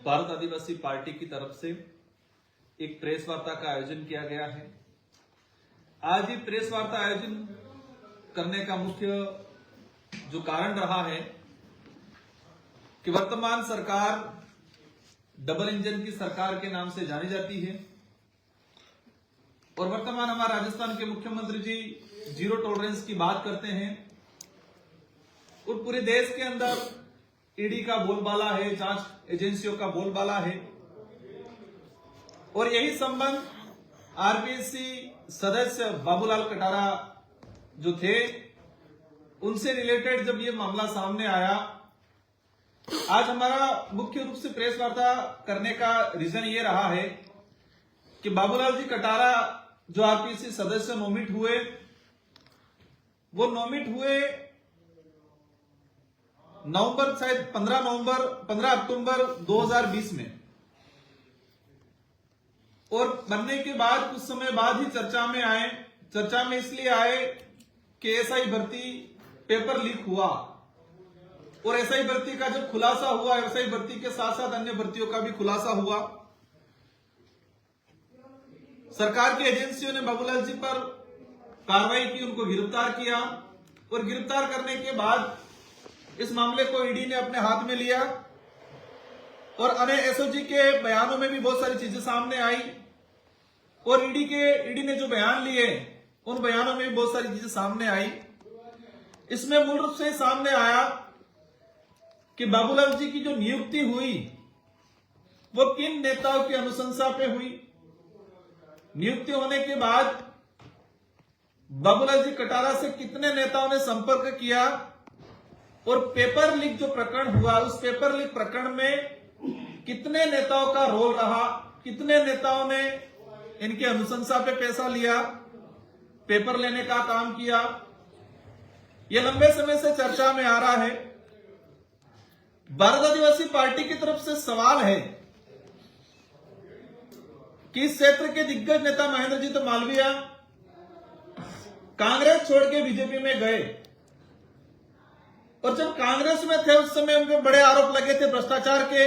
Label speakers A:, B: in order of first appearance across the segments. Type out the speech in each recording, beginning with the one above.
A: भारत आदिवासी party की तरफ से एक प्रेस वार्ता का आयोजन किया गया है। आज ये प्रेस वार्ता आयोजन करने का मुख्य जो कारण रहा है कि वर्तमान सरकार डबल इंजन की सरकार के नाम से जानी जाती है और वर्तमान हमारे राजस्थान के मुख्यमंत्री जी जीरो टॉलरेंस की बात करते हैं और पूरे देश के अंदर ईडी का बोलबाला है, जांच एजेंसियों का बोलबाला है और यही संबंध आरपीएससी सदस्य बाबूलाल कटारा जो थे उनसे रिलेटेड जब ये मामला सामने आया, आज हमारा मुख्य रूप से प्रेस वार्ता करने का रीजन ये रहा है कि बाबूलाल जी कटारा जो आरपीएससी सदस्य नोमिट हुए, वो नोमिट हुए नवंबर, शायद 15 अक्टूबर 2020 में, और बनने के बाद कुछ समय बाद ही चर्चा में आए। चर्चा में इसलिए आए कि एसआई भर्ती पेपर लीक हुआ और एसआई भर्ती का जब खुलासा हुआ, एसआई भर्ती के साथ साथ अन्य भर्तियों का भी खुलासा हुआ। सरकार की एजेंसियों ने बाबूलाल जी पर कार्रवाई की, उनको गिरफ्तार किया और गिरफ्तार करने के बाद इस मामले को ईडी ने अपने हाथ में लिया और अन्य एसओजी के बयानों में भी बहुत सारी चीजें सामने आई और ईडी ने जो बयान लिए उन बयानों में भी बहुत सारी चीजें सामने आई। इसमें मूल रूप से सामने आया कि बाबूलाल जी की जो नियुक्ति हुई वो किन नेताओं की अनुशंसा पे हुई। नियुक्ति होने के बाद बाबूलाल जी कटारा से कितने नेताओं ने संपर्क किया और पेपर लीक जो प्रकरण हुआ, उस पेपर लीक प्रकरण में कितने नेताओं का रोल रहा, कितने नेताओं ने इनकी अनुशंसा पे पैसा लिया, पेपर लेने का काम किया, यह लंबे समय से चर्चा में आ रहा है। भारत आदिवासी पार्टी की तरफ से सवाल है कि इस क्षेत्र के दिग्गज नेता महेंद्रजीत मालवीय कांग्रेस छोड़ के बीजेपी में गए और जब कांग्रेस में थे उस समय उन पर बड़े आरोप लगे थे भ्रष्टाचार के।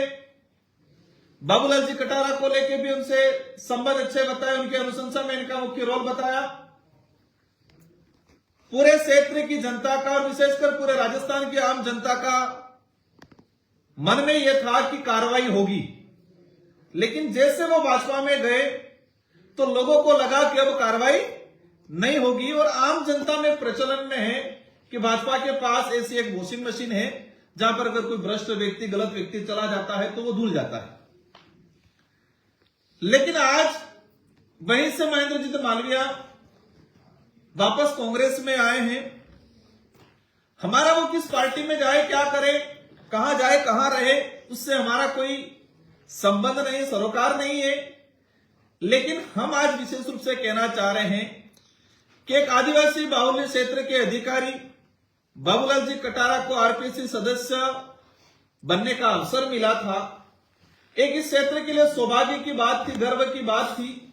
A: बाबूलाल जी कटारा को लेके भी उनसे संबंध अच्छे बताए, उनकी अनुशंसा में इनका मुख्य रोल बताया। पूरे क्षेत्र की जनता का और विशेषकर पूरे राजस्थान की आम जनता का मन में यह था कि कार्रवाई होगी, लेकिन जैसे वो भाजपा में गए तो लोगों को लगा कि अब कार्रवाई नहीं होगी और आम जनता में प्रचलन में है कि भाजपा के पास ऐसी एक वॉशिंग मशीन है जहां पर अगर कोई भ्रष्ट व्यक्ति, गलत व्यक्ति चला जाता है तो वो धुल जाता है। लेकिन आज वहीं से महेंद्रजीत मालवीय वापस कांग्रेस में आए हैं। हमारा वो किस पार्टी में जाए, क्या करे, कहां जाए, कहां रहे, उससे हमारा कोई संबंध नहीं, सरोकार नहीं है। लेकिन हम आज विशेष रूप से कहना चाह रहे हैं कि एक आदिवासी बाहुल्य क्षेत्र के अधिकारी बाबूलाल जी कटारा को आरपीएससी सदस्य बनने का अवसर मिला था। एक इस क्षेत्र के लिए सौभाग्य की बात थी, गर्व की बात थी।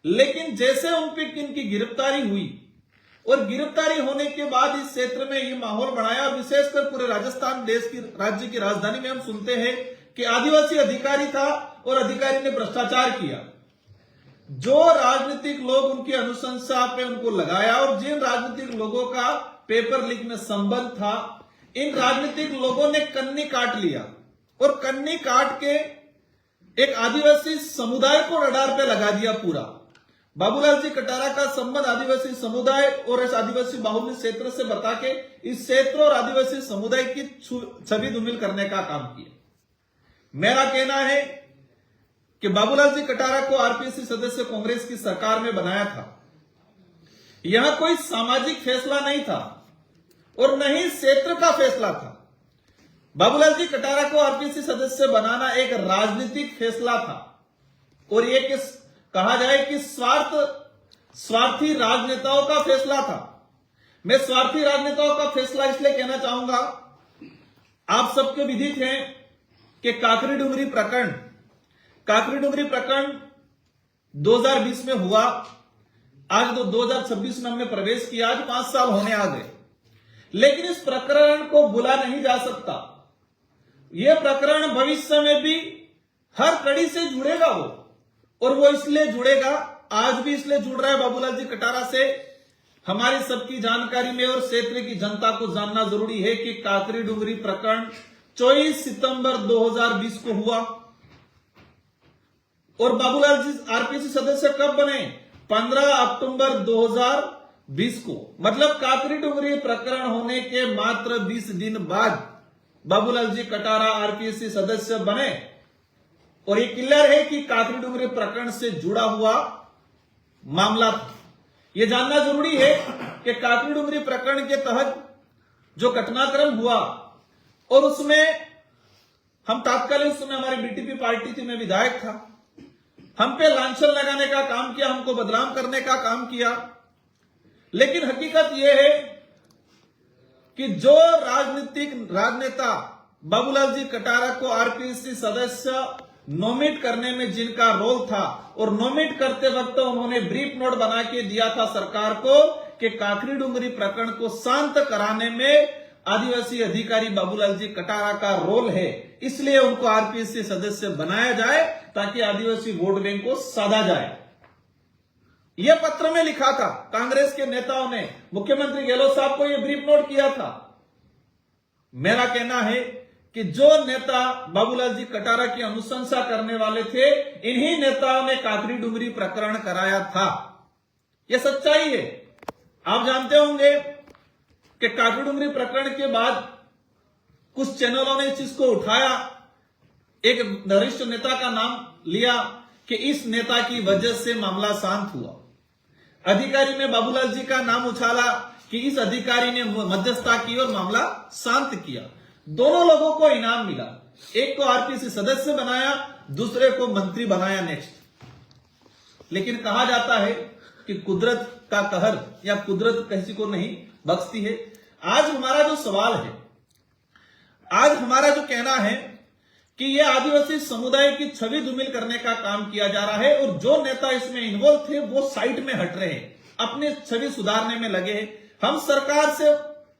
A: लेकिन जैसे उन पर इनकी गिरफ्तारी हुई और गिरफ्तारी होने के बाद इस क्षेत्र में ये माहौल बनाया, विशेषकर पूरे राजस्थान देश की राज्य की राजधानी में हम सुनते हैं कि आदिवासी अधिकारी था और अधिकारी ने भ्रष्टाचार किया। जो राजनीतिक लोग उनकी अनुशंसा पे उनको लगाया और जिन राजनीतिक लोगों का पेपर लीक में संबंध था, इन राजनीतिक लोगों ने कन्नी काट लिया और कन्नी काट के एक आदिवासी समुदाय को रडार पे लगा दिया पूरा। बाबूलाल जी कटारा का संबंध आदिवासी समुदाय और इस आदिवासी बाहुल्य क्षेत्र से बता के इस क्षेत्र और आदिवासी समुदाय की छवि धूमिल करने का काम किया। मेरा कहना है कि बाबूलाल जी कटारा को आरपीएससी सदस्य कांग्रेस की सरकार में बनाया था। यह कोई सामाजिक फैसला नहीं था और न ही क्षेत्र का फैसला था। बाबूलाल जी कटारा को आरपीएससी सदस्य बनाना एक राजनीतिक फैसला था और यह कहा जाए कि स्वार्थी राजनेताओं का फैसला था। मैं स्वार्थी राजनेताओं का फैसला इसलिए कहना चाहूंगा, आप सबके विदित हैं कि काकरी डुंगरी प्रकरण 2020 में हुआ। आज 2026 में हमने प्रवेश किया, आज 5 साल होने आ गए, लेकिन इस प्रकरण को भुला नहीं जा सकता। यह प्रकरण भविष्य में भी हर कड़ी से जुड़ेगा वो, और वो इसलिए जुड़ेगा, आज भी इसलिए जुड़ रहा है बाबूलाल जी कटारा से। हमारी सबकी जानकारी में और क्षेत्र की जनता को जानना जरूरी है कि काकरी डुंगरी प्रकरण 24 सितंबर 2020 को हुआ और बाबूलाल जी आरपीसी सदस्य कब बने? 15 अक्टूबर 2020 को। मतलब काकरी डुंगरी प्रकरण होने के मात्र 20 दिन बाद बाबूलाल जी कटारा आरपीसी सदस्य बने। और ये क्लियर है कि काकरी डुंगरी प्रकरण से जुड़ा हुआ मामला था। यह जानना जरूरी है कि काकरी डुंगरी प्रकरण के तहत जो घटनाक्रम हुआ और उसमें हम तात्कालिक उस समय हमारी बीटीपी पार्टी थी, मैं विधायक था, हम पे लांछन लगाने का काम किया, हमको बदनाम करने का काम किया। लेकिन हकीकत यह है कि जो राजनेता बाबूलाल जी कटारा को आरपीसी सदस्य नोमिनेट करने में जिनका रोल था, और नोमिनेट करते वक्त उन्होंने ब्रीफ नोट बना के दिया था सरकार को कि काकरी डुंगरी प्रकरण को शांत कराने में आदिवासी अधिकारी बाबूलाल जी कटारा का रोल है, इसलिए उनको आरपीसी सदस्य बनाया जाए ताकि आदिवासी वोट बैंक को साधा जाए। यह पत्र में लिखा था, कांग्रेस के नेताओं ने मुख्यमंत्री गहलोत साहब को यह ब्रीफ नोट किया था। मेरा कहना है कि जो नेता बाबूलाल जी कटारा की अनुशंसा करने वाले थे, इन्हीं नेताओं ने काकरी डुंगरी प्रकरण कराया था। यह सच्चाई है। आप जानते होंगे कि काकरी डुंगरी प्रकरण के बाद कुछ चैनलों ने इस चीज को उठाया, एक वरिष्ठ नेता का नाम लिया कि इस नेता की वजह से मामला शांत हुआ। अधिकारी ने बाबूलाल जी का नाम उछाला कि इस अधिकारी ने मध्यस्थता की और मामला शांत किया। दोनों लोगों को इनाम मिला, एक को आरपीसी सदस्य बनाया, दूसरे को मंत्री बनाया नेक्स्ट। लेकिन कहा जाता है कि कुदरत का कहर या कुदरत किसी को नहीं बख्शती है। आज हमारा जो सवाल है, आज हमारा जो कहना है कि यह आदिवासी समुदाय की छवि धूमिल करने का काम किया जा रहा है, और जो नेता इसमें इन्वॉल्व थे वो साइड में हट रहे हैं, अपनी छवि सुधारने में लगे हैं। हम सरकार से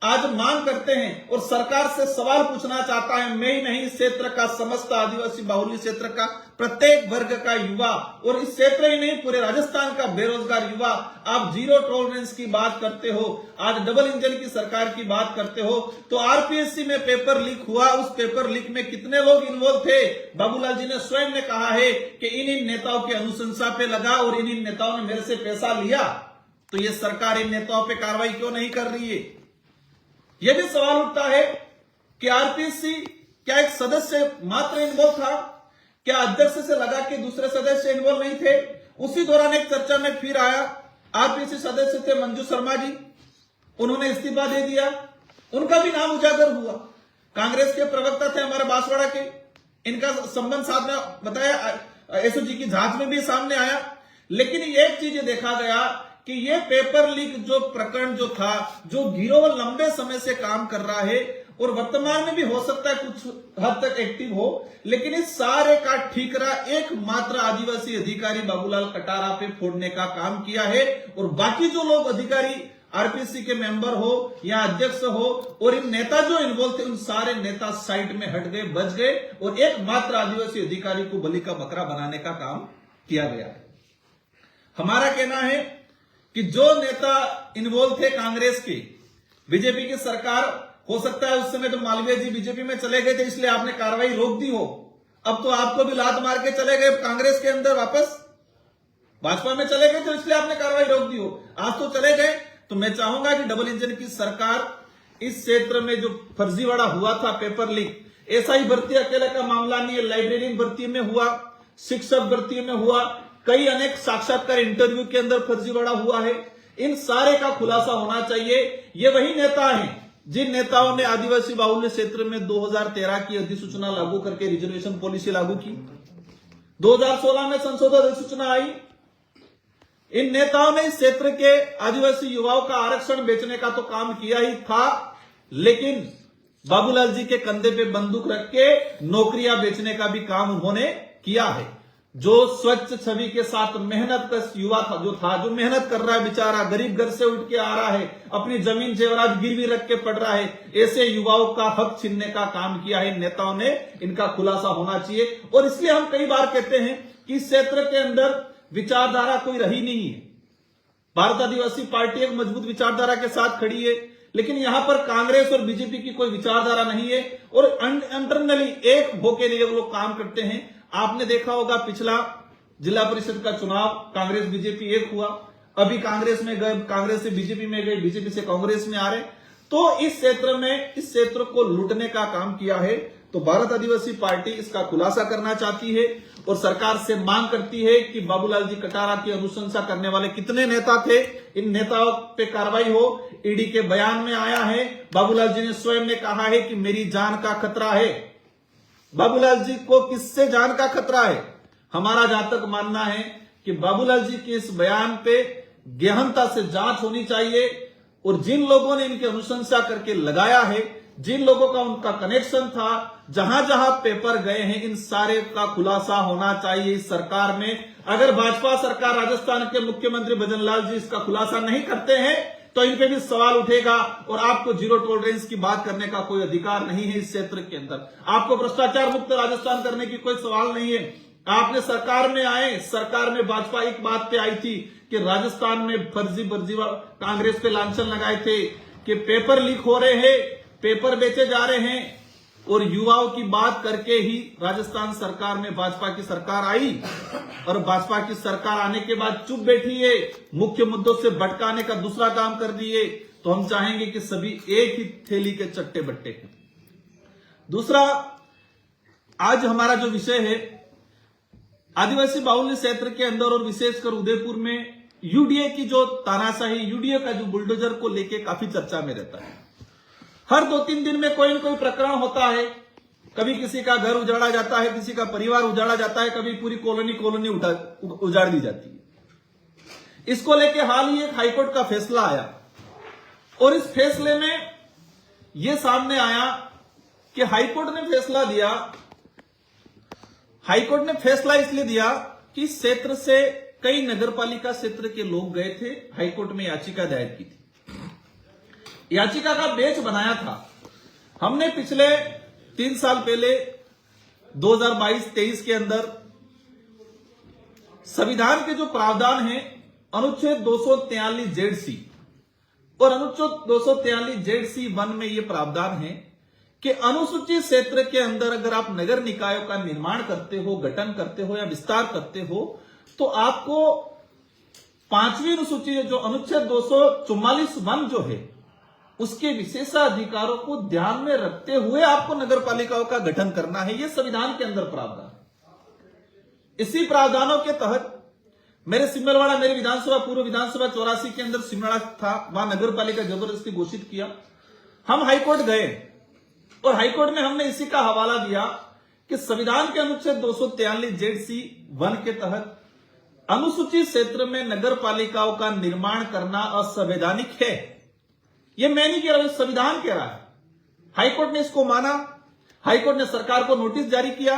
A: आज मांग करते हैं और सरकार से सवाल पूछना चाहता है, मैं ही नहीं, इस क्षेत्र का समस्त आदिवासी बाहुल्य क्षेत्र का प्रत्येक वर्ग का युवा, और इस क्षेत्र ही नहीं पूरे राजस्थान का बेरोजगार युवा, आप जीरो टॉलरेंस की बात करते हो, आज डबल इंजन की सरकार की बात करते हो, तो आरपीएससी में पेपर लीक हुआ, उस पेपर लीक में कितने लोग इन्वॉल्व थे? बाबूलाल जी ने स्वयं ने कहा है कि इन नेताओं की अनुशंसा पे लगा और इन नेताओं ने मेरे से पैसा लिया। तो ये सरकार इन नेताओं पे कार्रवाई क्यों नहीं कर रही है? यह भी सवाल उठता है कि आरपीसी क्या एक सदस्य मात्र इन्वॉल्व था? क्या अध्यक्ष से लगा कि दूसरे सदस्य इन्वॉल्व नहीं थे? उसी दौरान एक चर्चा में फिर आया, आरपीसी सदस्य थे मंजू शर्मा जी, उन्होंने इस्तीफा दे दिया, उनका भी नाम उजागर हुआ। कांग्रेस के प्रवक्ता थे हमारे बांसवाड़ा के, इनका संबंध साथ में बताया, एसओजी की जांच में भी सामने आया। लेकिन एक चीज देखा गया कि ये पेपर लीक जो प्रकरण जो था, जो गिरोह लंबे समय से काम कर रहा है और वर्तमान में भी हो सकता है कुछ हद तक एक्टिव हो, लेकिन इस सारे का ठीकरा एकमात्र आदिवासी अधिकारी बाबूलाल कटारा पे फोड़ने का काम किया है। और बाकी जो लोग अधिकारी आरपीसी के मेंबर हो या अध्यक्ष हो और इन नेता जो इन्वॉल्व थे, उन सारे नेता साइड में हट गए, बच गए, और एकमात्र आदिवासी अधिकारी को बलि का बकरा बनाने का काम किया गया है। हमारा कहना है कि जो नेता इन्वॉल्व थे कांग्रेस के, बीजेपी की सरकार, हो सकता है उस समय तो मालवीय जी बीजेपी में चले गए थे इसलिए आपने कार्रवाई रोक दी हो, अब तो आपको भी लात मार के चले गए कांग्रेस के अंदर, वापस भाजपा में चले गए तो इसलिए आपने कार्रवाई रोक दी हो। आज तो चले गए, तो मैं चाहूंगा कि डबल इंजन की सरकार इस क्षेत्र में जो फर्जीवाड़ा हुआ था पेपर लीक, ऐसा ही भर्ती अकेले का मामला नहीं है, लाइब्रेरियन भर्ती में हुआ, शिक्षक भर्ती में हुआ, कई अनेक साक्षात्कार इंटरव्यू के अंदर फर्जीवाड़ा हुआ है। इन सारे का खुलासा होना चाहिए। ये वही नेता हैं जिन नेताओं ने आदिवासी बाहुल्य क्षेत्र में 2013 की अधिसूचना लागू करके रिजर्वेशन पॉलिसी लागू की, 2016 में संशोधित अधिसूचना आई। इन नेताओं ने इस क्षेत्र के आदिवासी युवाओं का आरक्षण बेचने का तो काम किया ही था, लेकिन बाबूलाल जी के कंधे पे बंदूक रख के नौकरियां बेचने का भी काम उन्होंने किया है। जो स्वच्छ छवि के साथ मेहनत का युवा था, जो मेहनत कर रहा है, बेचारा गरीब घर से उठ के आ रहा है, अपनी जमीन जेवरात गिरवी रख के पढ़ रहा है, ऐसे युवाओं का हक छीनने का काम किया है नेताओं ने। इनका खुलासा होना चाहिए। और इसलिए हम कई बार कहते हैं कि इस क्षेत्र के अंदर विचारधारा कोई रही नहीं है। भारत आदिवासी पार्टी एक मजबूत विचारधारा के साथ खड़ी है, लेकिन यहां पर कांग्रेस और बीजेपी की कोई विचारधारा नहीं है और इंटरनली एक होके लिए लोग काम करते हैं। आपने देखा होगा पिछला जिला परिषद का चुनाव कांग्रेस बीजेपी एक हुआ, अभी कांग्रेस में गए, कांग्रेस से बीजेपी में गए, बीजेपी से कांग्रेस में आ रहे। तो इस क्षेत्र को लूटने का काम किया है। तो भारत आदिवासी पार्टी इसका खुलासा करना चाहती है और सरकार से मांग करती है कि बाबूलाल जी कटारा की अनुशंसा करने वाले कितने नेता थे, इन नेताओं पे कार्रवाई हो। ईडी के बयान में आया है, बाबूलाल जी ने स्वयं ने कहा है कि मेरी जान का खतरा है। बाबूलाल जी को किससे जान का खतरा है? हमारा जहां तक मानना है कि बाबूलाल जी के इस बयान पे गहनता से जांच होनी चाहिए और जिन लोगों ने इनकी अनुशंसा करके लगाया है, जिन लोगों का उनका कनेक्शन था, जहां जहां पेपर गए हैं, इन सारे का खुलासा होना चाहिए इस सरकार में। अगर भाजपा सरकार, राजस्थान के मुख्यमंत्री भजन लाल जी इसका खुलासा नहीं करते हैं तो इन पे भी सवाल उठेगा और आपको जीरो टॉलरेंस की बात करने का कोई अधिकार नहीं है इस क्षेत्र के अंदर। आपको भ्रष्टाचार मुक्त राजस्थान करने की कोई सवाल नहीं है। आपने सरकार में आए, सरकार में भाजपा एक बात पे आई थी कि राजस्थान में फर्जी कांग्रेस पे लांछन लगाए थे कि पेपर लीक हो रहे हैं, पेपर बेचे जा रहे हैं और युवाओं की बात करके ही राजस्थान सरकार में भाजपा की सरकार आई और भाजपा की सरकार आने के बाद चुप बैठी है, मुख्य मुद्दों से भटकाने का दूसरा काम कर दिए। तो हम चाहेंगे कि सभी एक ही थैली के चट्टे बट्टे हैं। दूसरा, आज हमारा जो विषय है आदिवासी बाहुल्य क्षेत्र के अंदर और विशेषकर उदयपुर में यूडीए की जो तानाशाही, यूडीए का जो बुलडोजर को लेके काफी चर्चा में रहता है। हर 2-3 दिन में कोई न कोई प्रकरण होता है। कभी किसी का घर उजाड़ा जाता है, किसी का परिवार उजाड़ा जाता है, कभी पूरी कॉलोनी उजाड़ दी जाती है। इसको लेके हाल ही एक हाईकोर्ट का फैसला आया और इस फैसले में यह सामने आया कि हाईकोर्ट ने फैसला इसलिए दिया कि इस क्षेत्र से कई नगरपालिका क्षेत्र के लोग गए थे, हाईकोर्ट में याचिका दायर की थी। याचिका का बेंच बनाया था। हमने पिछले 3 साल पहले 2022-23 के अंदर संविधान के जो प्रावधान हैं, अनुच्छेद 243 ZC और अनुच्छेद 243 ZC 1 में ये प्रावधान है कि अनुसूचित क्षेत्र के अंदर अगर आप नगर निकायों का निर्माण करते हो, गठन करते हो या विस्तार करते हो तो आपको 5वीं अनुसूची जो अनुच्छेद 244 1 जो है उसके विशेषाधिकारों को ध्यान में रखते हुए आपको नगर पालिकाओं का गठन करना है। यह संविधान के अंदर प्रावधान। इसी प्रावधानों के तहत मेरे सिमलवाड़ा, मेरी विधानसभा, पूर्व विधानसभा 84 के अंदर सिमलवाड़ा था, वहां नगर पालिका जबरदस्ती घोषित किया। हम हाईकोर्ट गए और हाईकोर्ट में हमने इसी का हवाला दिया कि संविधान के अनुच्छेद 243 ZC 1 के तहत अनुसूचित क्षेत्र में नगर पालिकाओं का निर्माण करना असंवैधानिक है। यह मैं नहीं कह रहा हूं, संविधान कह रहा है। हाईकोर्ट ने इसको माना। हाईकोर्ट ने सरकार को नोटिस जारी किया।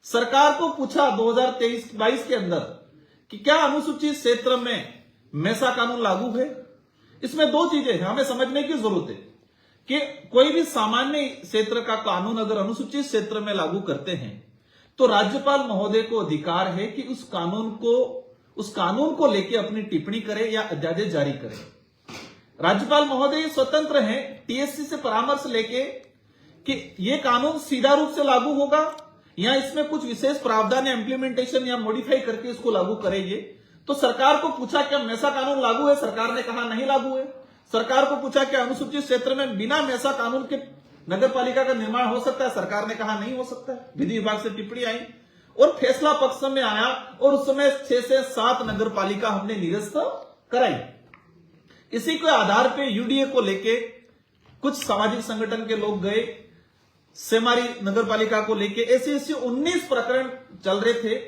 A: सरकार को पूछा 2023-22 के अंदर कि क्या अनुसूचित क्षेत्र में मैसा कानून लागू है। इसमें 2 चीजें हैं, हमें समझने की जरूरत है कि कोई भी सामान्य क्षेत्र का कानून अगर अनुसूचित क्षेत्र में लागू करते हैं तो राज्यपाल महोदय को अधिकार है कि उस कानून को लेके अपनी टिप्पणी करे या अध्यादेश जारी करे। राज्यपाल महोदय स्वतंत्र हैं टीएससी से परामर्श लेके कि यह कानून सीधा रूप से लागू होगा या इसमें कुछ विशेष प्रावधान या इंप्लीमेंटेशन या मॉडिफाई करके इसको लागू करेंगे। तो सरकार को पूछा क्या मैसा कानून लागू है, सरकार ने कहा नहीं लागू है। सरकार को पूछा क्या अनुसूचित क्षेत्र में बिना मैसा कानून के नगर पालिका का निर्माण हो सकता है, सरकार ने कहा नहीं हो सकता है। विधि विभाग से टिप्पणी आई और फैसला पक्ष में आया और उस समय 6 से 7 नगर पालिका हमने निरस्त कराई। इसी के आधार पे यूडीए को लेके कुछ सामाजिक संगठन के लोग गए, सेमारी नगर पालिका को लेके ऐसे 19 प्रकरण चल रहे थे।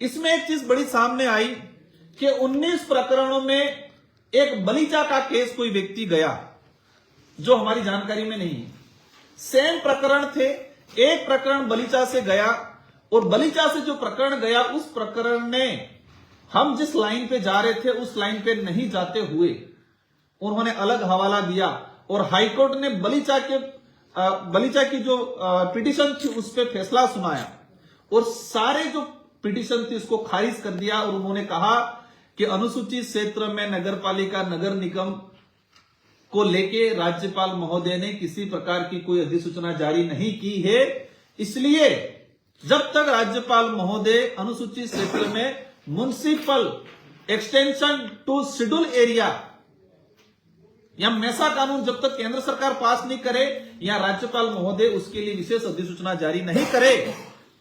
A: इसमें एक चीज बड़ी सामने आई कि 19 प्रकरणों में एक बलीचा का केस कोई व्यक्ति गया जो हमारी जानकारी में नहीं है। सेम प्रकरण थे, एक प्रकरण बलीचा से गया और बलीचा से जो प्रकरण गया, उस प्रकरण ने हम जिस लाइन पे जा रहे थे उस लाइन पे नहीं जाते हुए उन्होंने अलग हवाला दिया और हाईकोर्ट ने बलीचा की जो पिटीशन थी उस पर फैसला सुनाया और सारे जो पिटीशन थी उसको खारिज कर दिया और उन्होंने कहा कि अनुसूचित क्षेत्र में नगरपालिका नगर निगम को लेके राज्यपाल महोदय ने किसी प्रकार की कोई अधिसूचना जारी नहीं की है, इसलिए जब तक राज्यपाल महोदय अनुसूचित क्षेत्र में municipal extension to schedule area या मेसा कानून जब तक केंद्र सरकार पास नहीं करे या राज्यपाल महोदय उसके लिए विशेष अधिसूचना जारी नहीं करे,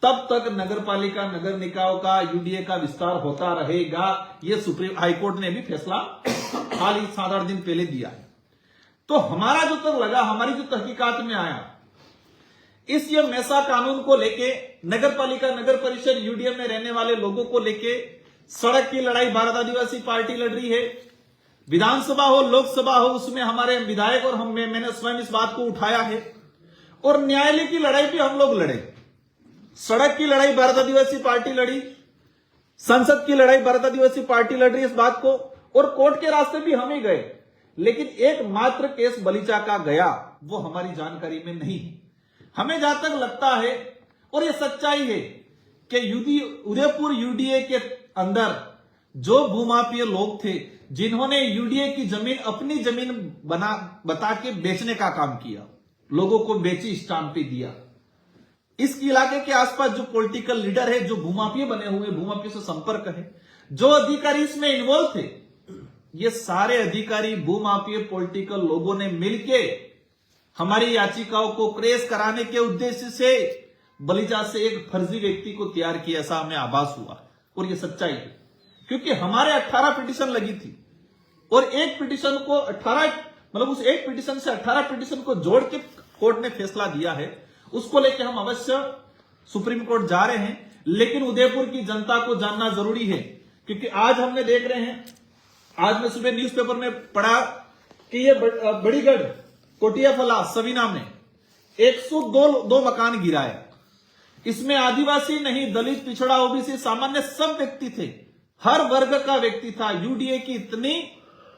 A: तब तक नगरपालिका नगर निकायों का यूडीए का विस्तार होता रहेगा। यह सुप्रीम हाईकोर्ट ने भी फैसला हाल ही 7-8 दिन पहले दिया है। तो हमारा जो तक लगा, हमारी जो तहकीकात में आया, इस ये मेसा कानून को लेके नगरपालिका नगर परिषद यूडीए में रहने वाले लोगों को लेके सड़क की लड़ाई भारत आदिवासी पार्टी लड़ रही है। विधानसभा हो लोकसभा हो उसमें हमारे विधायक और मैंने स्वयं इस बात को उठाया है और न्यायालय की लड़ाई भी हम लोग लड़े। सड़क की लड़ाई भारत आदिवासी पार्टी लड़ी, संसद की लड़ाई भारत आदिवासी पार्टी लड़ रही है इस बात को, और कोर्ट के रास्ते भी हम ही गए, लेकिन एकमात्र केस बलीचा का गया वो हमारी जानकारी में नहीं है। हमें जहां तक लगता है और ये सच्चाई है कि उदयपुर यूडीए के अंदर जो भूमाफिया लोग थे जिन्होंने यूडीए की जमीन अपनी जमीन बता के बेचने का काम किया, लोगों को बेची, स्टाम्पी दिया, इस इलाके के आसपास जो पॉलिटिकल लीडर है, जो भूमाफिया बने हुए, भूमाफिया से संपर्क है, जो अधिकारी इसमें इन्वॉल्व थे, ये सारे अधिकारी भूमाफिया पॉलिटिकल लोगों ने मिलके हमारी याचिकाओं को क्रेस कराने के उद्देश्य से बलीचा से एक फर्जी व्यक्ति को तैयार किया, ऐसा हमें आभास हुआ और ये सच्चाई है। क्योंकि हमारे 18 पिटीशन लगी थी और एक पिटीशन को 18 मतलब उस एक पिटीशन से 18 पिटीशन को जोड़ के कोर्ट ने फैसला दिया है। उसको लेकर हम अवश्य सुप्रीम कोर्ट जा रहे हैं, लेकिन उदयपुर की जनता को जानना जरूरी है। क्योंकि आज हमने देख रहे हैं, आज मैं सुबह न्यूज़पेपर में पढ़ा कि ये बड़ीगढ़ कोटियाफला सवीना में 102 मकान गिरा है। इसमें आदिवासी नहीं, दलित, पिछड़ा, ओबीसी, सामान्य सब व्यक्ति थे, हर वर्ग का व्यक्ति था। यूडीए की इतनी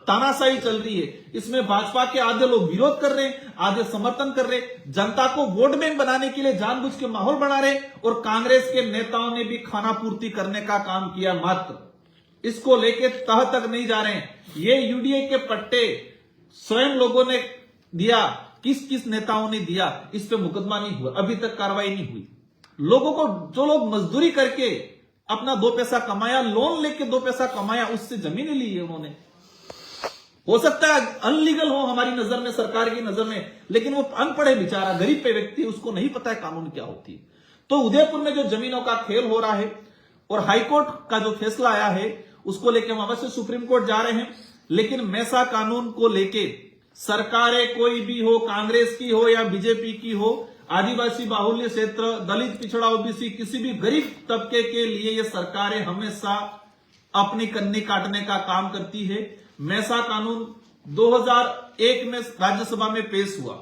A: तानाशाही चल रही है, इसमें भाजपा के आधे लोग विरोध कर रहे हैं, आधे समर्थन कर रहे हैं, जनता को वोट बैंक बनाने के लिए जानबूझ के माहौल बना रहे, और कांग्रेस के नेताओं ने भी खाना पूर्ति करने का काम किया। मात्र इसको लेके तह तक नहीं जा रहे हैं। ये यूडीए के पट्टे स्वयं लोगों ने दिया, किस किस नेताओं ने दिया, इस पे मुकदमा नहीं हुआ, अभी तक कार्रवाई नहीं हुई। लोगों को, जो लोग मजदूरी करके अपना 2 पैसा कमाया, लोन लेके 2 पैसा कमाया, उससे जमीन ली है उन्होंने। हो सकता है अनलीगल हो हमारी नजर में, सरकार की नजर में, लेकिन वो अनपढ़ है बेचारा, गरीब पे व्यक्ति, उसको नहीं पता है कानून क्या होती है। तो उदयपुर में जो जमीनों का खेल हो रहा है और हाईकोर्ट का जो फैसला आया है उसको लेकर हम अवश्य सुप्रीम कोर्ट जा रहे हैं। लेकिन मेसा कानून को लेके सरकारें कोई भी हो, कांग्रेस की हो या बीजेपी की हो, आदिवासी बाहुल्य क्षेत्र, दलित, पिछड़ा, ओबीसी, किसी भी गरीब तबके के लिए ये सरकारें हमेशा अपनी कन्नी काटने का काम करती है। मेसा कानून 2001 में राज्यसभा में पेश हुआ।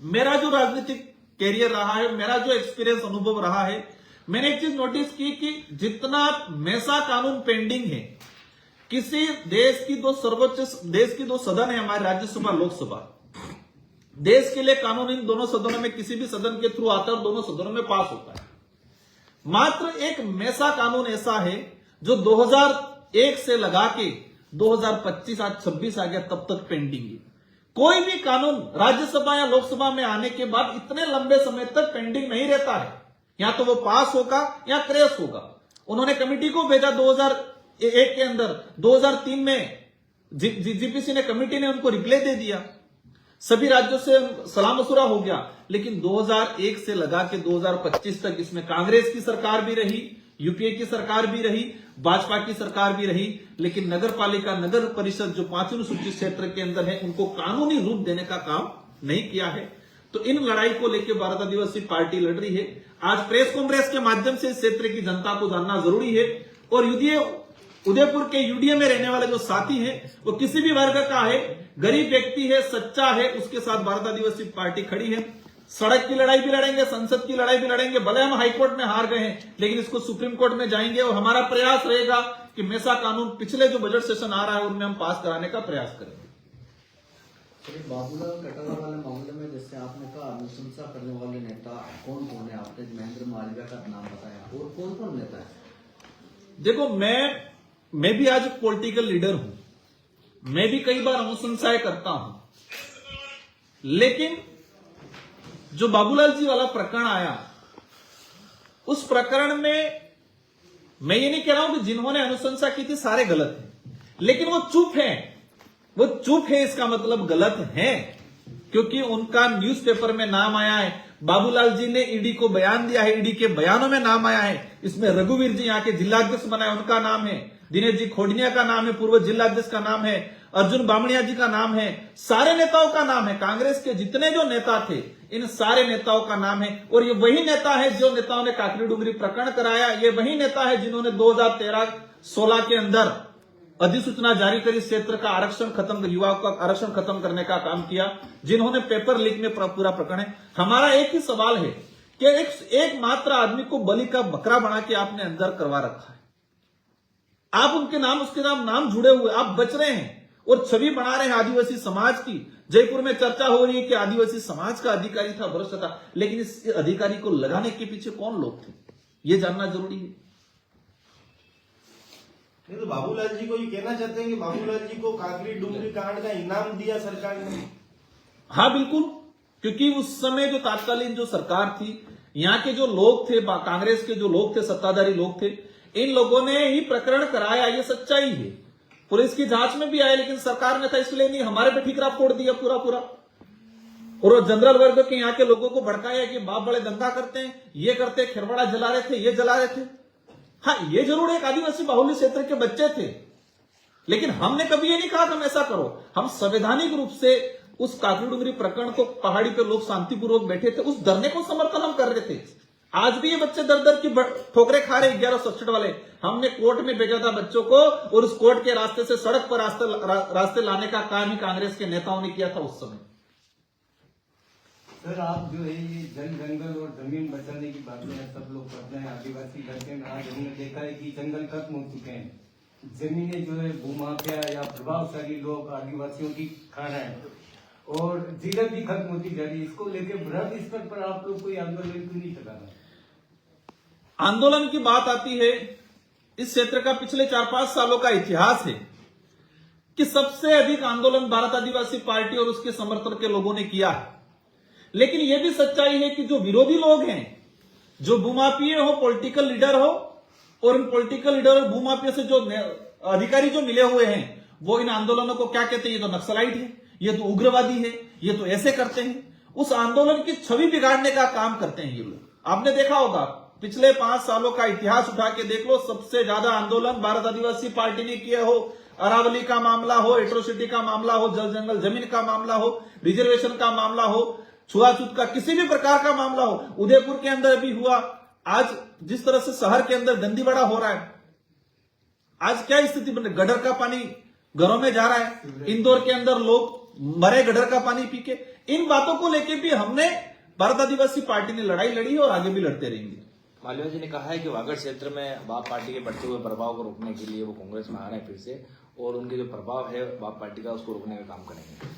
A: मेरा जो राजनीतिक कैरियर रहा है, मेरा जो एक्सपीरियंस अनुभव रहा है, मैंने एक चीज नोटिस की कि जितना मेसा कानून पेंडिंग है, किसी देश की दो सदन है हमारे, राज्यसभा लोकसभा, देश के लिए कानून इन दोनों सदनों में किसी भी सदन के थ्रू आता है और दोनों सदनों में पास होता है। मात्र एक मेसा कानून ऐसा है जो 2001 से लगा के 2025 आज 26 आ गया, तब तक पेंडिंग है। कोई भी कानून राज्यसभा या लोकसभा में आने के बाद इतने लंबे समय तक पेंडिंग नहीं रहता है, या तो वो पास होगा या क्रेश होगा। उन्होंने कमेटी को भेजा 2001 के अंदर, 2003 में जीपीसी ने, कमेटी ने उनको रिप्लाई दे दिया, सभी राज्यों से सलाह मशुरा हो गया। लेकिन 2001 से लगा के 2025 तक इसमें कांग्रेस की सरकार भी रही, यूपीए की सरकार भी रही, भाजपा की सरकार भी रही, लेकिन नगर पालिका नगर परिषद जो 5 अनुसूचित क्षेत्र के अंदर है उनको कानूनी रूप देने का काम नहीं किया है। तो इन लड़ाई को लेकर भारत आदिवासी पार्टी लड़ रही है। आज प्रेस कॉन्फ्रेंस के माध्यम से इस क्षेत्र की जनता को जानना जरूरी है। और उदयपुर के यूडीए में रहने वाले जो साथी हैं वो किसी भी वर्ग का है, गरीब व्यक्ति है, सच्चा है, उसके साथ भारत आदिवासी पार्टी खड़ी है। सड़क की लड़ाई भी लड़ेंगे, संसद की लड़ाई भी लड़ेंगे। भले हम हाईकोर्ट में हार गए हैं, लेकिन इसको सुप्रीम कोर्ट में जाएंगे और हमारा प्रयास रहेगा कि मेसा कानून पिछले जो बजट सेशन आ रहा है उनमें हम पास कराने का प्रयास करेंगे।
B: बाबूलाल कटारा वाले मामले में जैसे आपने कहा अनुशंसा करने वाले नेता कौन कौन है, आपने महेंद्र मालवीय का नाम बताया, और कौन कौन नेता है?
A: देखो, मैं भी आज पॉलिटिकल लीडर हूं, मैं भी कई बार अनुशंसाएं करता हूं, लेकिन जो बाबूलाल जी वाला प्रकरण आया, उस प्रकरण में मैं ये नहीं कह रहा हूं कि जिन्होंने अनुशंसा की थी सारे गलत हैं, लेकिन वो चुप हैं। वो चुप है इसका मतलब गलत है, क्योंकि उनका न्यूज़पेपर में नाम आया है। बाबूलाल जी ने ईडी को बयान दिया है, ईडी के बयानों में नाम आया है। इसमें रघुवीर जी यहाँ के जिलाध्यक्ष बनाए, उनका नाम है। दिनेश जी खोडनिया का नाम है, पूर्व जिलाध्यक्ष का नाम है। अर्जुन बामणिया जी का नाम है। सारे नेताओं का नाम है। कांग्रेस के जितने जो नेता थे, इन सारे नेताओं का नाम है। और ये वही नेता है जो नेताओं ने काकरी डुंगरी प्रकरण कराया। ये वही नेता है जिन्होंने 2013-16 के अंदर अधिसूचना जारी करी, क्षेत्र का आरक्षण खत्म, युवाओं का आरक्षण खत्म करने का काम किया, जिन्होंने पेपर लीक में पूरा प्रकरण है। हमारा एक ही सवाल है कि एक मात्र आदमी को बलि का बकरा बना के आपने अंदर करवा रखा है। आप उनके नाम, उसके नाम जुड़े हुए, आप बच रहे हैं और छवि बना रहे हैं आदिवासी समाज की। जयपुर में चर्चा हो रही है कि आदिवासी समाज का अधिकारी था, भ्रष्ट था, लेकिन इस अधिकारी को लगाने के पीछे कौन लोग थे, ये जानना जरूरी है।
C: नहीं तो बाबूलाल जी को ये कहना चाहते हैं कि बाबूलाल जी को काकरी डुंगरी कांड का इनाम दिया सरकार ने?
A: हाँ बिल्कुल, क्योंकि उस समय जो तात्कालीन जो सरकार थी, यहाँ के जो लोग थे, कांग्रेस के जो लोग थे, सत्ताधारी लोग थे, इन लोगों ने ही प्रकरण कराया। ये सच्चाई है। पुलिस की जांच में भी आया, लेकिन सरकार ने था इसलिए नहीं, हमारे पे ठीकरा फोड़ दिया पूरा। और जनरल वर्ग के यहाँ के लोगों को भड़काया कि बाप बड़े दंगा करते हैं, ये करते, खिरवाड़ा जला रहे थे, ये जला रहे थे। हाँ, ये जरूर एक आदिवासी बाहुल्य क्षेत्र के बच्चे थे, लेकिन हमने कभी ये नहीं कहा कि हम ऐसा करो। हम संवैधानिक रूप से उस काकरी डुंगरी प्रकरण को, पहाड़ी पे लोग शांतिपूर्वक बैठे थे, उस धरने को समर्थन हम कर रहे थे। आज भी ये बच्चे दर दर की ठोकरें खा रहे 1167 वाले। हमने कोर्ट में भेजा था बच्चों को, और उस कोर्ट के रास्ते से सड़क पर रास्ते लाने का काम ही कांग्रेस के नेताओं ने किया था उस समय।
D: सर, आप जो है ये जंगल और जमीन बचाने की बात में सब लोग करते हैं, आदिवासी करते हैं। आज हमने देखा है कि जंगल खत्म हो चुके हैं, जमीनें जो है भूमाफिया या प्रभावशाली लोग आदिवासियों की खा रहे हैं, और जीरत भी खत्म होती जा रही है। इसको लेकर बृहद स्तर पर आप लोग कोई आंदोलन क्यों नहीं चला रहे?
A: आंदोलन की बात आती है, इस क्षेत्र का पिछले 4-5 सालों का इतिहास है कि सबसे अधिक आंदोलन भारत आदिवासी पार्टी और उसके समर्थन के लोगों ने किया है। लेकिन यह भी सच्चाई है कि जो विरोधी लोग हैं, जो भूमाफिये हो, पॉलिटिकल लीडर हो, और इन पॉलिटिकल लीडर और भूमाफिया से जो अधिकारी जो मिले हुए हैं, वो इन आंदोलनों को क्या कहते हैं? ये तो नक्सलाइट है, ये तो उग्रवादी है, ये तो ऐसे करते हैं। उस आंदोलन की छवि बिगाड़ने का काम करते हैं ये लोग। आपने देखा होगा, पिछले 5 सालों का इतिहास उठा के देख लो, सबसे ज्यादा आंदोलन भारत आदिवासी पार्टी ने किया हो। अरावली का मामला हो, एट्रोसिटी का मामला हो, जल जंगल जमीन का मामला हो, रिजर्वेशन का मामला हो, छुआछूत का किसी भी प्रकार का मामला हो, उदयपुर के अंदर भी हुआ। आज जिस तरह से शहर के अंदर दंडीबड़ा हो रहा है, आज क्या स्थिति बन रही? गटर का पानी घरों में जा रहा है। इंदौर के अंदर लोग मरे गटर का पानी पी के। इन बातों को लेके भी हमने, भारत आदिवासी पार्टी ने लड़ाई लड़ी है और आगे भी लड़ते रहेंगे।
E: मालवीय जी ने कहा है कि वागड़ क्षेत्र में बाप पार्टी के बढ़ते हुए प्रभाव को रोकने के लिए वो कांग्रेस में आ रहे हैं फिर से, और उनके जो प्रभाव है बाप पार्टी का, उसको रोकने का काम करेंगे।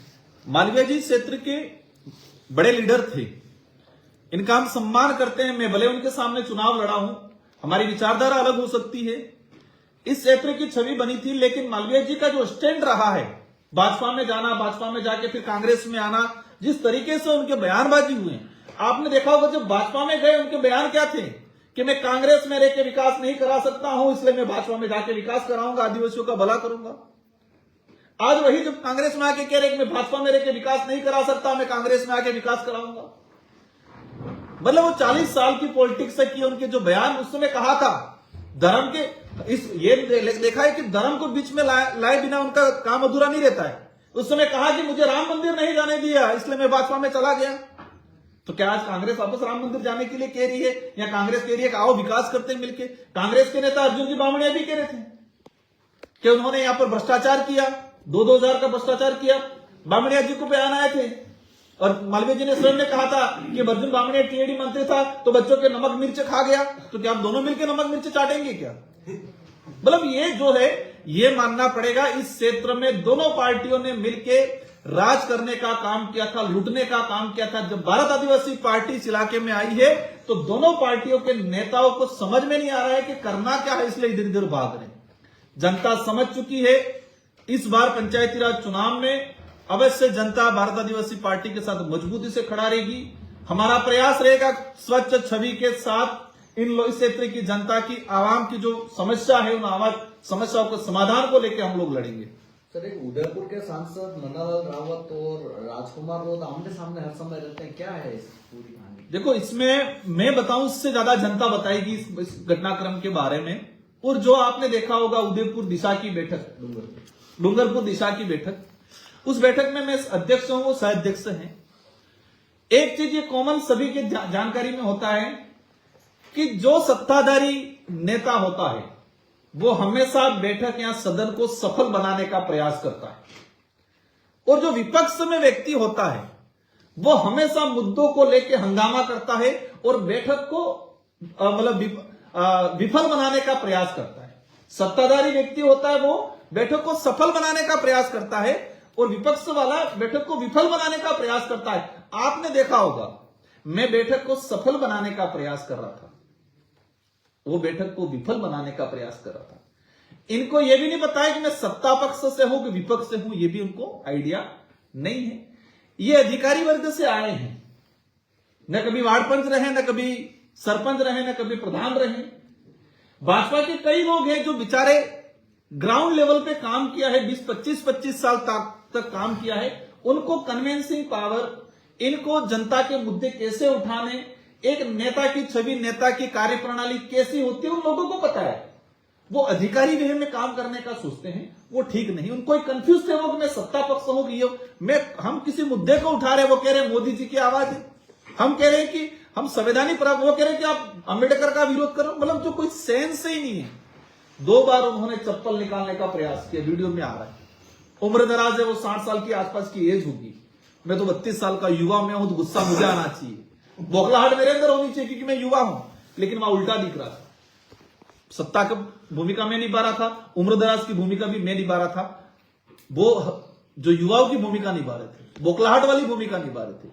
A: मालवीय जी क्षेत्र के बड़े लीडर थे, इनका हम सम्मान करते हैं। मैं भले उनके सामने चुनाव लड़ा हूं, हमारी विचारधारा अलग हो सकती है, इस क्षेत्र की छवि बनी थी, लेकिन मालवीय जी का जो स्टैंड रहा है, भाजपा में जाना, भाजपा में जाके फिर कांग्रेस में आना, जिस तरीके से उनके बयानबाजी हुए, आपने देखा होगा जब भाजपा में गए उनके बयान क्या थे कि मैं कांग्रेस में रहकर विकास नहीं करा सकता हूं, इसलिए मैं भाजपा में जाके विकास कराऊंगा, आदिवासियों का भला करूंगा। आज वही जब कांग्रेस में आके कह रहे कि मैं भाजपा में रहकर विकास नहीं करा सकता, मैं कांग्रेस में आके विकास कराऊंगा। मतलब वो 40 साल की पॉलिटिक्स से की उनके जो बयान उस समय कहा था, धर्म के ये देखा है कि धर्म को बीच में लाए बिना उनका काम अधूरा नहीं रहता है। उस समय कहा कि मुझे राम मंदिर नहीं जाने दिया, इसलिए मैं भाजपा में चला गया। तो क्या आज कांग्रेस वापस राम मंदिर जाने के लिए कह रही है, या कांग्रेस कह रही है कि आओ विकास करते हैं मिलके? कांग्रेस के नेता अर्जुन जी बामणिया भी कह रहे थे कि उन्होंने यहां पर भ्रष्टाचार किया, 2-2 हजार का भ्रष्टाचार किया। बामणिया जी को बयान आए थे, और मालवीय जी ने स्वयं ने कहा था कि अर्जुन बामणे टीएडी मंत्री था तो बच्चों के नमक मिर्च खा गया, तो क्या आप दोनों मिलकर नमक मिर्च चाटेंगे क्या? मतलब ये जो है, ये मानना पड़ेगा इस क्षेत्र में दोनों पार्टियों ने मिलकर राज करने का काम किया था, लूटने का काम किया था। जब भारत आदिवासी पार्टी इस इलाके में आई है तो दोनों पार्टियों के नेताओं को समझ में नहीं आ रहा है कि करना क्या है, इसलिए इधर उधर भाग रहे। जनता समझ चुकी है। इस बार पंचायती राज चुनाव में अवश्य जनता भारत आदिवासी पार्टी के साथ मजबूती से खड़ा रहेगी। हमारा प्रयास रहेगा स्वच्छ छवि के साथ इन इस क्षेत्र की जनता की, आवाम की जो समस्या है, उन आवाज समस्याओं के समाधान को लेकर हम लोग लड़ेंगे।
B: सर, एक उदयपुर के सांसद मन्नालाल रावत और राजकुमार रोध आमने सामने हर समय रहते हैं, क्या है इस पूरी कहानी? देखो,
A: इसमें मैं बताऊं, इससे ज्यादा जनता बताएगी इस घटनाक्रम के बारे में। और जो आपने देखा होगा उदयपुर दिशा की बैठक, डूंगरपुर दिशा की बैठक, उस बैठक में मैं अध्यक्ष हूं, वो सह अध्यक्ष हैं। एक चीज ये कॉमन सभी के जानकारी में होता है कि जो सत्ताधारी नेता होता है वो हमेशा बैठक या सदन को सफल बनाने का प्रयास करता है, और जो विपक्ष में व्यक्ति होता है वो हमेशा मुद्दों को लेकर हंगामा करता है और बैठक को मतलब विफल बनाने का प्रयास करता है। सत्ताधारी व्यक्ति होता है वो बैठक को सफल बनाने का प्रयास करता है, और विपक्ष वाला बैठक को विफल बनाने का प्रयास करता है। आपने देखा होगा, मैं बैठक को सफल बनाने का प्रयास कर रहा था, वो बैठक को विफल बनाने का प्रयास कर रहा था। इनको यह भी नहीं पता है कि मैं सत्ता पक्ष से हूं कि विपक्ष से हूं, यह भी उनको आइडिया नहीं है। ये अधिकारी वर्ग से आए हैं, न कभी वार्ड पंच रहे, न कभी सरपंच रहे, न कभी प्रधान रहे। भाजपा के कई लोग हैं जो बेचारे ग्राउंड लेवल पे काम किया है, 20-25 साल तक काम किया है। उनको कन्वेंसिंग पावर, इनको जनता के मुद्दे कैसे उठाने, एक नेता की छवि, नेता की कार्यप्रणाली कैसी होती है, उन लोगों को पता है। वो अधिकारी वे में काम करने का सोचते हैं, वो ठीक नहीं। उनको कंफ्यूज थे वो कि मैं सत्ता पक्ष हूं कि ये हम किसी मुद्दे को उठा रहे, वो कह रहे हैं मोदी जी की आवाज है, हम कह रहे हैं कि हम संवैधानिक प्रावधान, वो कह रहे हैं कि आप अंबेडकर का विरोध करो। मतलब जो कोई सेंस ही नहीं है। 2 बार उन्होंने चप्पल निकालने का प्रयास किया, वीडियो में आ रहा है। उम्र दराज है, वो 60 साल की आसपास की एज होगी। मैं तो 32 साल का युवा में हूं, तो गुस्सा मुझे आना चाहिए, बौखलाहट मेरे अंदर होनी चाहिए क्योंकि मैं युवा हूं। लेकिन वहां उल्टा दिख रहा था। सत्ता की भूमिका में निभा रहा था, उम्र दराज की भूमिका भी मैं निभा रहा था, वो जो युवाओं की भूमिका निभा रहे थे, बौखलाहट वाली भूमिका निभा रहे थे।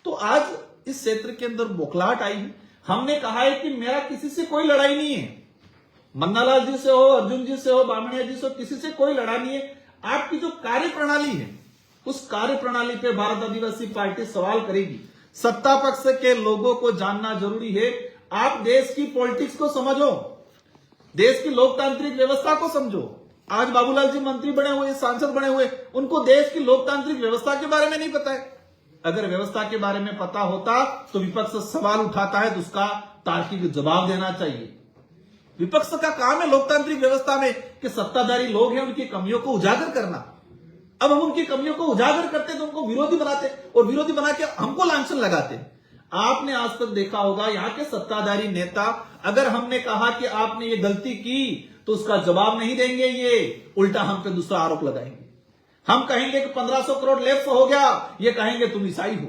A: तो आज इस क्षेत्र के अंदर बौखलाहट आई है। हमने कहा है कि मेरा किसी से कोई लड़ाई नहीं है, मन्नालाल जी से हो, अर्जुन जी से हो, बामणिया जी से हो, किसी से कोई लड़ाई नहीं है। आपकी जो कार्यप्रणाली है, उस कार्यप्रणाली पे भारत आदिवासी पार्टी सवाल करेगी। सत्ता पक्ष के लोगों को जानना जरूरी है। आप देश की पॉलिटिक्स को समझो, देश की लोकतांत्रिक व्यवस्था को समझो। आज बाबूलाल जी मंत्री बने हुए, सांसद बने हुए, उनको देश की लोकतांत्रिक व्यवस्था के बारे में नहीं पता है। अगर व्यवस्था के बारे में पता होता तो विपक्ष सवाल उठाता है तो उसका तार्किक जवाब देना चाहिए। विपक्ष का काम है लोकतांत्रिक व्यवस्था में कि सत्ताधारी लोग हैं, उनकी कमियों को उजागर करना। अब हम उनकी कमियों को उजागर करते तो उनको विरोधी बनाते, और विरोधी बना के हमको लांछन लगाते। आपने आज तक देखा होगा यहाँ के सत्ताधारी नेता, अगर हमने कहा कि आपने ये गलती की तो उसका जवाब नहीं देंगे, ये उल्टा हम पे दूसरा आरोप लगाएंगे। हम कहेंगे कि 1500 करोड़ लेफ्ट हो गया, ये कहेंगे तुम ईसाई हो।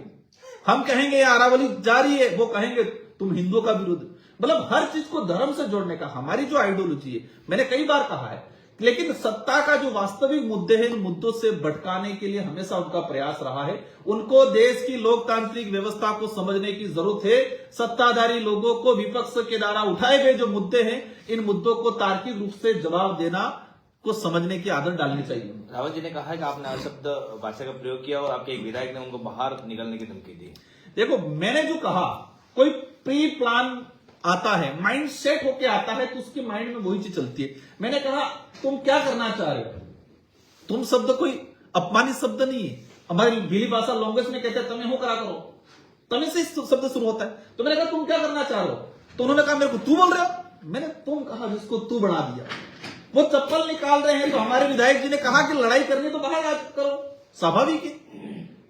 A: हम कहेंगे ये अरावली जारी है, वो कहेंगे तुम हिंदुओं का विरोध। मतलब हर चीज को धर्म से जोड़ने का हमारी जो आइडियोलॉजी है, मैंने कई बार कहा है। लेकिन सत्ता का जो वास्तविक मुद्दे हैं, इन मुद्दों से भटकाने के लिए हमेशा उनका प्रयास रहा है। उनको देश की लोकतांत्रिक व्यवस्था को समझने की जरूरत है। सत्ताधारी लोगों को विपक्ष के द्वारा उठाए गए जो मुद्दे हैं, इन मुद्दों को तार्किक रूप से जवाब देना को समझने की आदत डालनी चाहिए।
E: रावत जी ने कहा है कि आपने अशब्द भाषा का प्रयोग किया और आपके एक विधायक ने उनको बाहर निकलने की धमकी दी।
A: देखो, मैंने जो कहा, कोई प्री प्लान आता है, माइंड सेट होके आता है, तो उसकी माइंड में वही चीज चलती है। मैंने कहा तुम क्या करना चाह रहे हो। तुम शब्द कोई अपमानित शब्द नहीं है। हमारी भीली भाषा लॉन्ग्वेज में कहते हैं तमे हो करा करो, तमे से शब्द शुरू होता है। तो मैंने कहा तुम क्या करना चाह रहे हो, तो उन्होंने कहा मेरे को तू बोल रहे हो। मैंने तुम कहा, जिसको तू बढ़ा दिया। वो चप्पल निकाल रहे हैं, तो हमारे विधायक जी ने कहा कि लड़ाई करनी तो बाहर आकर करो, स्वाभाविक है।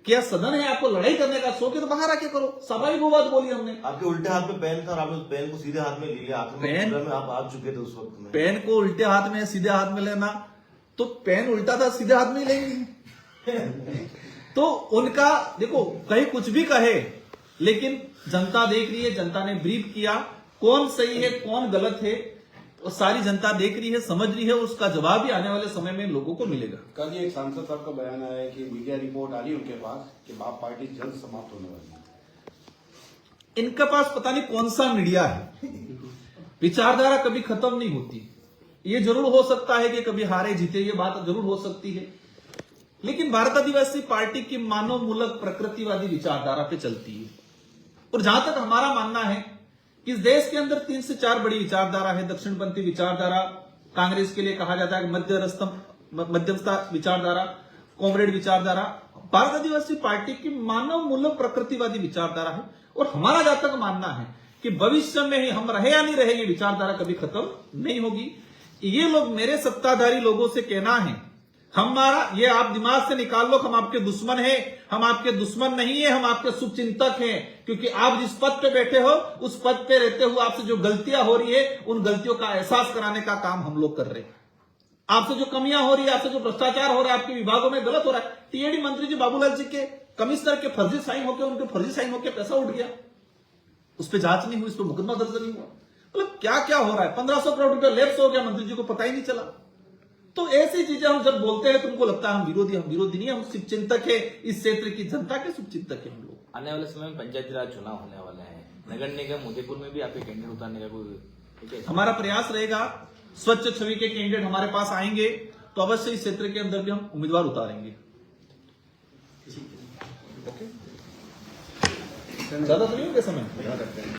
A: क्या सदन है, आपको लड़ाई करने का शौक है तो बाहर आके करो, स्वाभाविक वो बात बोली हमने।
C: आपके उल्टे हाथ में पेन था और आपने उस पेन को सीधे हाथ में ले लिया।
A: पेन
C: में आप आ चुके थे उस वक्त में।
A: पेन को उल्टे हाथ में सीधे हाथ में लेना, तो पेन उल्टा था सीधे हाथ में ही लेंगे। तो उनका देखो, कहीं कुछ भी कहे, लेकिन जनता देख रही है, जनता ने ब्रीफ किया, कौन सही है कौन गलत है, वो सारी जनता देख रही है, समझ रही है, उसका जवाब भी आने वाले समय में लोगों को मिलेगा।
F: कल एक सांसद साहब का बयान आया है कि मीडिया रिपोर्ट आ रही है उनके पास कि बाप पार्टी जल्द समाप्त होने वाली है।
A: इनके पास पता नहीं कौन सा मीडिया है। विचारधारा कभी खत्म नहीं होती। ये जरूर हो सकता है कि कभी हारे जीते, ये बात जरूर हो सकती है, लेकिन भारत आदिवासी पार्टी की मानव मूलक प्रकृतिवादी विचारधारा पे चलती है। और जहां तक हमारा मानना है कि इस देश के अंदर 3 से 4 बड़ी विचारधारा है। दक्षिणपंथी विचारधारा, कांग्रेस के लिए कहा जाता है मध्यस्थता विचारधारा, कॉमरेड विचारधारा। भारत आदिवासी पार्टी की मानव मूलक प्रकृतिवादी विचारधारा है। और हमारा जहां तक मानना है कि भविष्य में ही हम रहे या नहीं रहे, ये विचारधारा कभी खत्म नहीं होगी। ये लोग, मेरे सत्ताधारी लोगों से कहना है, हमारा ये आप दिमाग से निकाल लो, हम आपके दुश्मन हैं, हम आपके दुश्मन नहीं है, हम आपके शुभचिंतक हैं। क्योंकि आप जिस पद पे बैठे हो, उस पद पे रहते हुए आपसे जो गलतियां हो रही है, उन गलतियों का एहसास कराने का काम हम लोग कर रहे हैं। आपसे जो कमियां हो रही है, आपसे जो भ्रष्टाचार हो रहा है, आपके विभागों में गलत हो रहा है। टीएडी मंत्री जी बाबूलाल जी के कमिश्नर के फर्जी साइन होकर, उनके फर्जी साइन होकर पैसा उठ गया, उस पर जांच नहीं हुई, उस पर मुकदमा दर्ज नहीं हुआ। मतलब क्या क्या हो रहा है। 1500 करोड़ रुपया लैप्स हो गया, मंत्री जी को पता ही नहीं चला। तो ऐसी चीजें हम जब बोलते हैं, तुमको लगता है हम विरोधी नहीं, हम शुभचिंतक है, इस क्षेत्र की जनता के शुभचिंतक है हम लोग।
E: आने वाले समय में पंचायती राज चुनाव होने वाले हैं, नगर निगम उदयपुर में भी आपके कैंडिडेट उतारने का कोई
A: हमारा प्रयास रहेगा, स्वच्छ छवि के कैंडिडेट हमारे पास आएंगे तो अवश्य इस क्षेत्र के अंदर भी हम उम्मीदवार उतारेंगे। ज्यादा तो नहीं होगा समय।